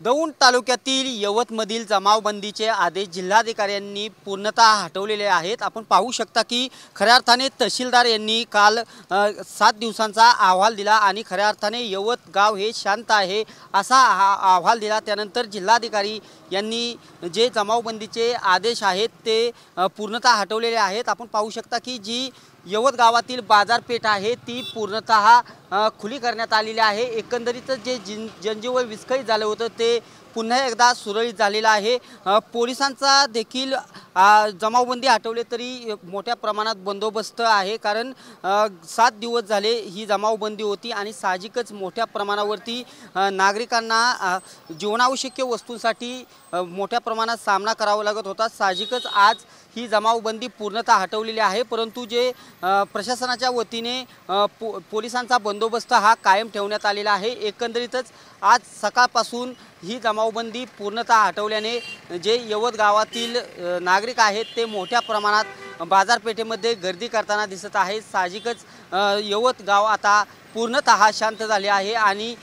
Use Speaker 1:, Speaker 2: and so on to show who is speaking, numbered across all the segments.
Speaker 1: दौंड तालुक्यातील यवतमधील जमावबंदीचे आदेश जिल्हाधिकाऱ्यांनी पूर्णतः हटवलेले आहेत। आपण पाहू शकता की खऱ्या अर्थाने तहसीलदार यांनी काल 7 दिवसांचा अहवाल दिला आणि खऱ्या अर्थाने यवत गाव हे शांत आहे असा अहवाल दिला। त्यानंतर जिल्हाधिकारी यांनी जे जमावबंदीचे आदेश आहेत ते पूर्णतः हटवलेले आहेत। आपण पाहू शकता की जी यवत गावातील बाजारपेठ आहे ती पूर्णतः खुली करण्यात आलेली आहे। एकंदरीतच जे जनजीवन विस्कळीत झालं होतं ते पुन्हा एकदा सुरळीत झालेला आहे। पोलिसांचा देखील जमावबंदी हटवले तरी मोठ्या प्रमाणात बंदोबस्त आहे, कारण 7 दिवस झाले ही जमावबंदी होती आणि साहजिकच मोठ्या प्रमाणावरती नागरिकांना जीवनावश्यक वस्तूंसाठी मोठ्या प्रमाणात सामना करावा लागत होता। साहजिकच आज ही जमावबंदी पूर्णतः हटवलेली आहे, परंतु जे प्रशासनाच्या वतीने पोलिसांचा बंदोबस्त हा कायम ठेवण्यात आलेला आहे। एकंदरीतच आज सकाळपासून ही जमावबंदी पूर्णतः हटवल्याने जे यवत गावातील नागरिक आहेत ते मोठ्या प्रमाणात बाजारपेठेमध्ये गर्दी करताना दिसत आहे। साहजिकच यवत गाव आता पूर्णतः शांत झाले आहे आणि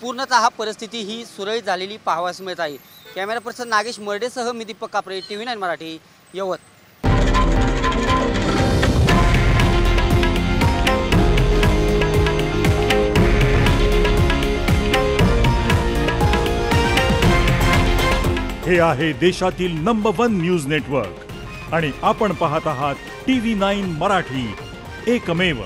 Speaker 1: पूर्णतः परिस्थिती ही सुरळीत झालेली पाहावयास मिळत आहे। कॅमेरा पर्सन नागेश मर्डेसह मी दीपक कापरे, TV9 मराठी, यवत।
Speaker 2: हे आहे देशातील नंबर 1 न्यूज नेटवर्क आणि आपण पाहत आहात TV9 मराठी, एकमेव।